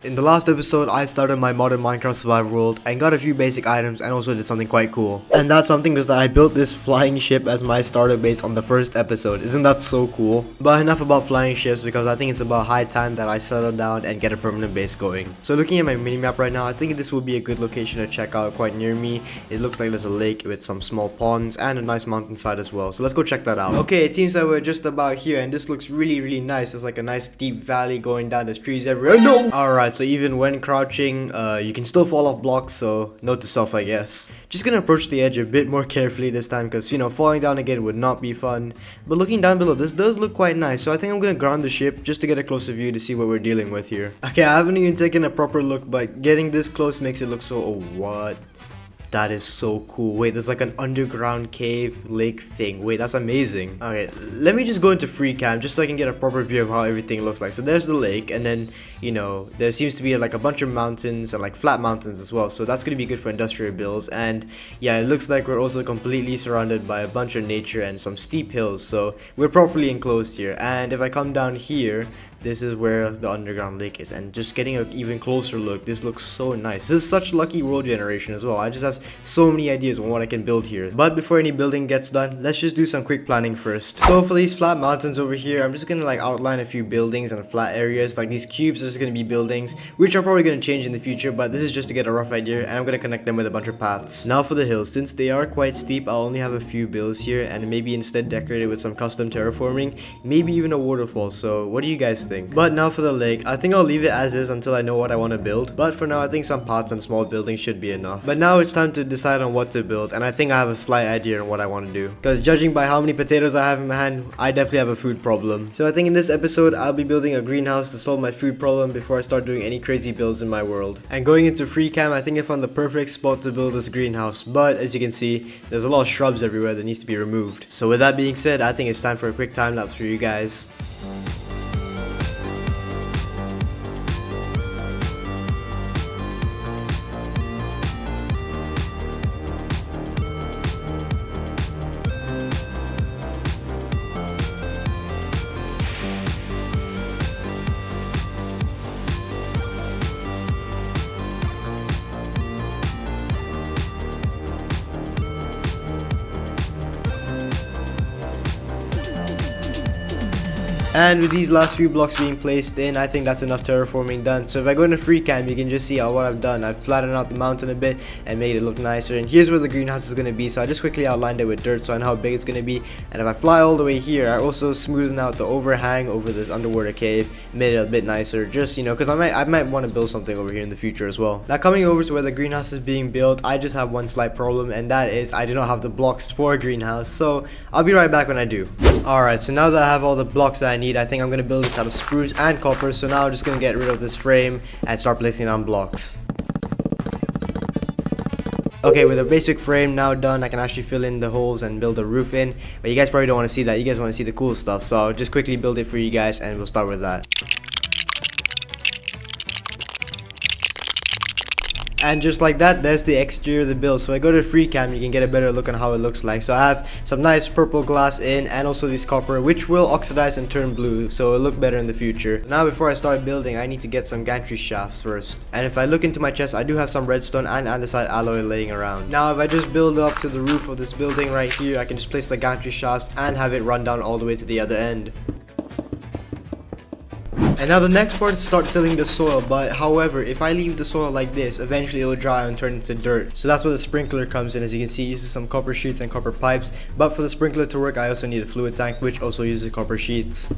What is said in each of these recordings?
In the last episode, I started my modern Minecraft survival world and got a few basic items and also did something quite cool. And that something was that I built this flying ship as my starter base on the first episode. Isn't that so cool? But enough about flying ships because I think it's about high time that I settle down and get a permanent base going. So looking at my minimap right now, I think this will be a good location to check out quite near me. It looks like there's a lake with some small ponds and a nice mountainside as well. So let's go check that out. Okay, it seems that we're just about here and this looks really nice. There's like a nice deep valley going down. There's trees everywhere. No! Alright. So even when crouching, you can still fall off blocks, so note to self, I guess. Just gonna approach the edge a bit more carefully this time because, you know, falling down again would not be fun. But looking down below, this does look quite nice, so I think I'm gonna ground the ship just to get a closer view to see what we're dealing with here. Okay, I haven't even taken a proper look, but getting this close makes it look so... Oh, what? That is so cool. Wait, there's like an underground cave lake thing. Wait, that's amazing. Okay, let me just go into free cam just so I can get a proper view of how everything looks like. So there's the lake, and then, you know, there seems to be like a bunch of mountains and like flat mountains as well. So that's gonna be good for industrial builds. And yeah, it looks like we're also completely surrounded by a bunch of nature and some steep hills. So we're properly enclosed here. And if I come down here, this is where the underground lake is, and just getting an even closer look, this looks so nice. This is such lucky world generation as well. I just have so many ideas on what I can build here. But before any building gets done, let's just do some quick planning first. So for these flat mountains over here, I'm just gonna like outline a few buildings and flat areas. Like these cubes are just gonna be buildings, which are probably gonna change in the future, but this is just to get a rough idea, and I'm gonna connect them with a bunch of paths. Now for the hills, since they are quite steep, I'll only have a few builds here, and maybe instead decorate it with some custom terraforming, maybe even a waterfall. So what do you guys think? But now for the lake, I think I'll leave it as is until I know what I want to build. But for now, I think some paths and small buildings should be enough. But now it's time to decide on what to build, and I think I have a slight idea on what I want to do. Because judging by how many potatoes I have in my hand, I definitely have a food problem. So I think in this episode, I'll be building a greenhouse to solve my food problem before I start doing any crazy builds in my world. And going into free cam, I think I found the perfect spot to build this greenhouse. But as you can see, there's a lot of shrubs everywhere that needs to be removed. So with that being said, I think it's time for a quick time lapse for you guys. And with these last few blocks being placed in, I think that's enough terraforming done. So if I go into free cam, you can just see what I've done. I've flattened out the mountain a bit and made it look nicer. And here's where the greenhouse is going to be. So I just quickly outlined it with dirt so I know how big it's going to be. And if I fly all the way here, I also smoothed out the overhang over this underwater cave, made it a bit nicer. Just, you know, because I might want to build something over here in the future as well. Now coming over to where the greenhouse is being built, I just have one slight problem, and that is I do not have the blocks for a greenhouse. So I'll be right back when I do. Alright, so now that I have all the blocks that I need, I think I'm going to build this out of spruce and copper. So now I'm just going to get rid of this frame and start placing it on blocks. Okay, with a basic frame now done, I can actually fill in the holes and build a roof in. But you guys probably don't want to see that. You guys want to see the cool stuff. So I'll just quickly build it for you guys and we'll start with that. And just like that, there's the exterior of the build. So I go to free cam, you can get a better look on how it looks like. So I have some nice purple glass in and also this copper, which will oxidize and turn blue, so it'll look better in the future. Now before I start building, I need to get some gantry shafts first. And if I look into my chest, I do have some redstone and andesite alloy laying around. Now if I just build up to the roof of this building right here, I can just place the gantry shafts and have it run down all the way to the other end. And now the next part is start tilling the soil, but however, if I leave the soil like this, eventually it'll dry and turn into dirt. So that's where the sprinkler comes in. As you can see, it uses some copper sheets and copper pipes, but for the sprinkler to work, I also need a fluid tank, which also uses copper sheets.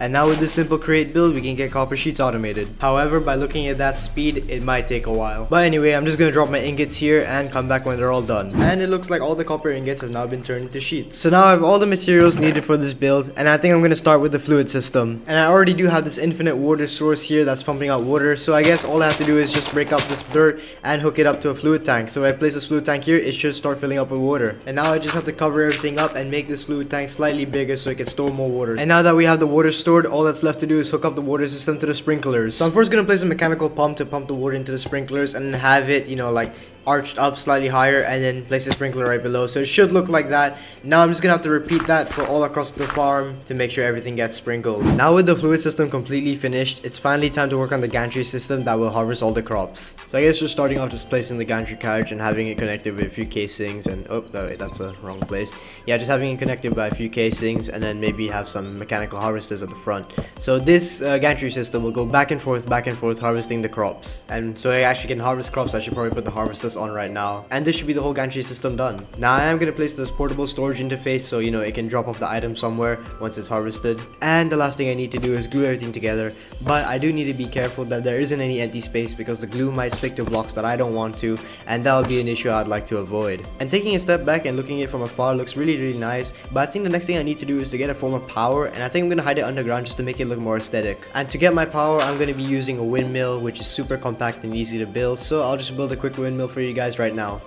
And now with this simple create build, we can get copper sheets automated. However, by looking at that speed, it might take a while. But anyway, I'm just gonna drop my ingots here and come back when they're all done. And it looks like all the copper ingots have now been turned into sheets. So now I have all the materials needed for this build, and I think I'm gonna start with the fluid system. And I already do have this infinite water source here that's pumping out water, so I guess all I have to do is just break up this dirt and hook it up to a fluid tank. So if I place this fluid tank here, it should start filling up with water. And now I just have to cover everything up and make this fluid tank slightly bigger so it can store more water. And now that we have the water stored, all that's left to do is hook up the water system to the sprinklers. So I'm first gonna place a mechanical pump to pump the water into the sprinklers and have it, you know, like arched up slightly higher and then place a sprinkler right below. So it should look like that. Now I'm just gonna have to repeat that for all across the farm to make sure everything gets sprinkled. Now with the fluid system completely finished, it's finally time to work on the gantry system that will harvest all the crops. So I guess just starting off, just placing the gantry carriage and having it connected with a few casings and oh no, wait, that's the wrong place. Yeah, just having it connected by a few casings and then maybe have some mechanical harvesters at the front. So this gantry system will go back and forth harvesting the crops. And so I actually can harvest crops. I should probably put the harvesters on right now, and this should be the whole gantry system done. Now I am going to place this portable storage interface so you know it can drop off the item somewhere once it's harvested. And the last thing I need to do is glue everything together, but I do need to be careful that there isn't any empty space because the glue might stick to blocks that I don't want to, and that would be an issue I'd like to avoid. And taking a step back and looking at it from afar looks really nice, but I think the next thing I need to do is to get a form of power, and I think I'm going to hide it underground just to make it look more aesthetic. And to get my power, I'm going to be using a windmill, which is super compact and easy to build, so I'll just build a quick windmill for you guys right now.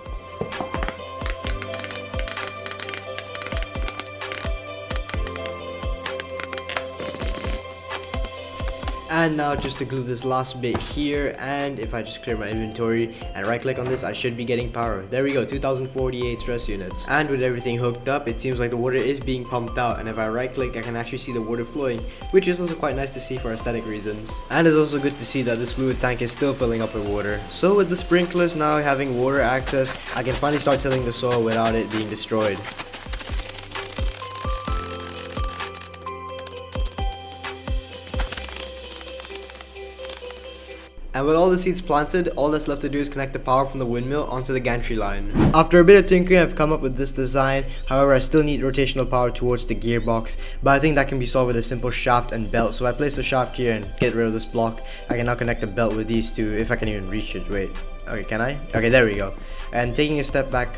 And now just to glue this last bit here, and if I just clear my inventory and right click on this, I should be getting power. There we go, 2048 stress units. And with everything hooked up, it seems like the water is being pumped out, and if I right click, I can actually see the water flowing, which is also quite nice to see for aesthetic reasons. And it's also good to see that this fluid tank is still filling up with water. So with the sprinklers now having water access, I can finally start tilling the soil without it being destroyed. And with all the seeds planted, all that's left to do is connect the power from the windmill onto the gantry line. After a bit of tinkering, I've come up with this design. However, I still need rotational power towards the gearbox, but I think that can be solved with a simple shaft and belt. So I place the shaft here and get rid of this block. I can now connect the belt with these two, if I can even reach it. Wait, okay, can I? Okay, there we go. And taking a step back,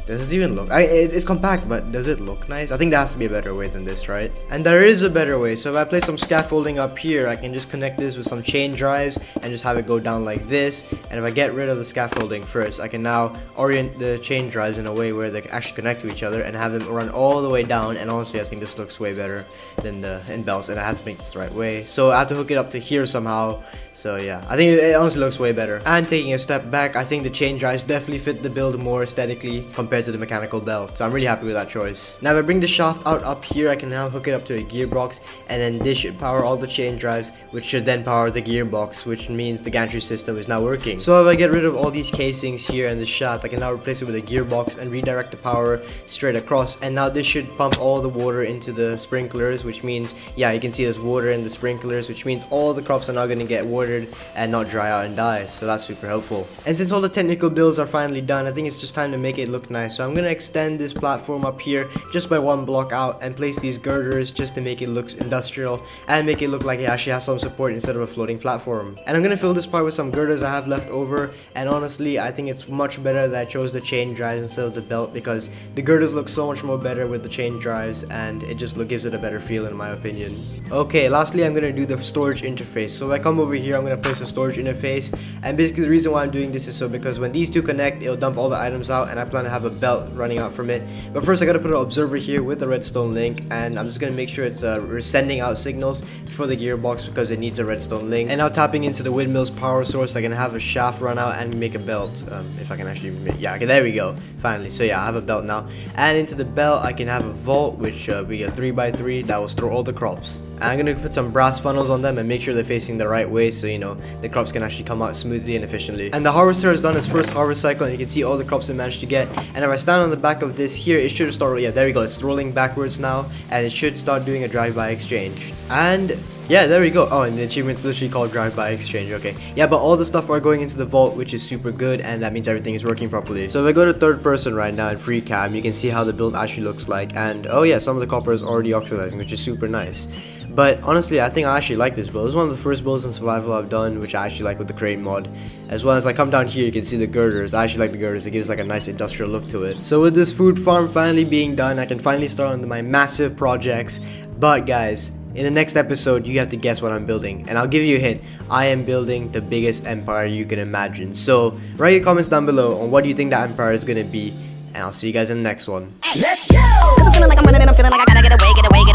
does this even look? It's compact, but does it look nice? I think there has to be a better way than this, right? And there is a better way. So if I place some scaffolding up here, I can just connect this with some chain drives and just have it go down like this. And if I get rid of the scaffolding first, I can now orient the chain drives in a way where they actually connect to each other and have them run all the way down. And honestly, I think this looks way better than the end belts, and I have to make this the right way. So I have to hook it up to here somehow. So yeah, I think it honestly looks way better. And taking a step back, I think the chain drives definitely fit the build more aesthetically compared to the mechanical belt. So I'm really happy with that choice. Now if I bring the shaft out up here, I can now hook it up to a gearbox, and then this should power all the chain drives, which should then power the gearbox, which means the gantry system is now working. So if I get rid of all these casings here and the shaft, I can now replace it with a gearbox and redirect the power straight across. And now this should pump all the water into the sprinklers, which means, yeah, you can see there's water in the sprinklers, which means all the crops are now going to get watered and not dry out and die, so that's super helpful. And since all the technical builds are finally done, I think it's just time to make it look nice. So I'm gonna extend this platform up here just by one block out and place these girders just to make it look industrial and make it look like it actually has some support instead of a floating platform. And I'm gonna fill this part with some girders I have left over, and honestly I think it's much better that I chose the chain drives instead of the belt, because the girders look so much more better with the chain drives and it just gives it a better feel in my opinion. Okay, lastly I'm gonna do the storage interface. So if I come over here, I'm gonna place a storage interface, and basically the reason why I'm doing this is so because when these two connect, it'll dump all the items out, and I plan to have a belt running out from it. But first I gotta put an observer here with a redstone link, and I'm just gonna make sure it's sending out signals for the gearbox because it needs a redstone link. And now tapping into the windmill's power source, I can have a shaft run out and make a belt. If I can actually make, yeah, okay, there we go, finally. So yeah, I have a belt now, and into the belt I can have a vault, which be a 3x3 that will store all the crops. And I'm gonna put some brass funnels on them and make sure they're facing the right way, so you know the crops can actually come out smoothly and efficiently. And the harvester has done its first harvest cycle, and you can see all the crops it managed to get. And if I stand on the back of this here, it should start, yeah, there we go, it's rolling backwards now, and it should start doing a drive-by exchange. And yeah, there we go. Oh, and the achievement's literally called drive-by exchange. Okay, yeah, but all the stuff are going into the vault, which is super good, and that means everything is working properly. So if I go to third person right now in free cam, you can see how the build actually looks like. And oh yeah, some of the copper is already oxidizing, which is super nice. But honestly, I think I actually like this build. It's one of the first builds in survival I've done, which I actually like with the crate mod. As well as I come down here, you can see the girders. I actually like the girders. It gives like a nice industrial look to it. So with this food farm finally being done, I can finally start on my massive projects. But guys, in the next episode, you have to guess what I'm building. And I'll give you a hint. I am building the biggest empire you can imagine. So write your comments down below on what do you think that empire is going to be. And I'll see you guys in the next one. Let's go! I'm feeling like I'm running and I'm feeling like I gotta get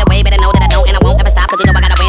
away, but I know that I don't and I won't ever stop, 'cause you know I gotta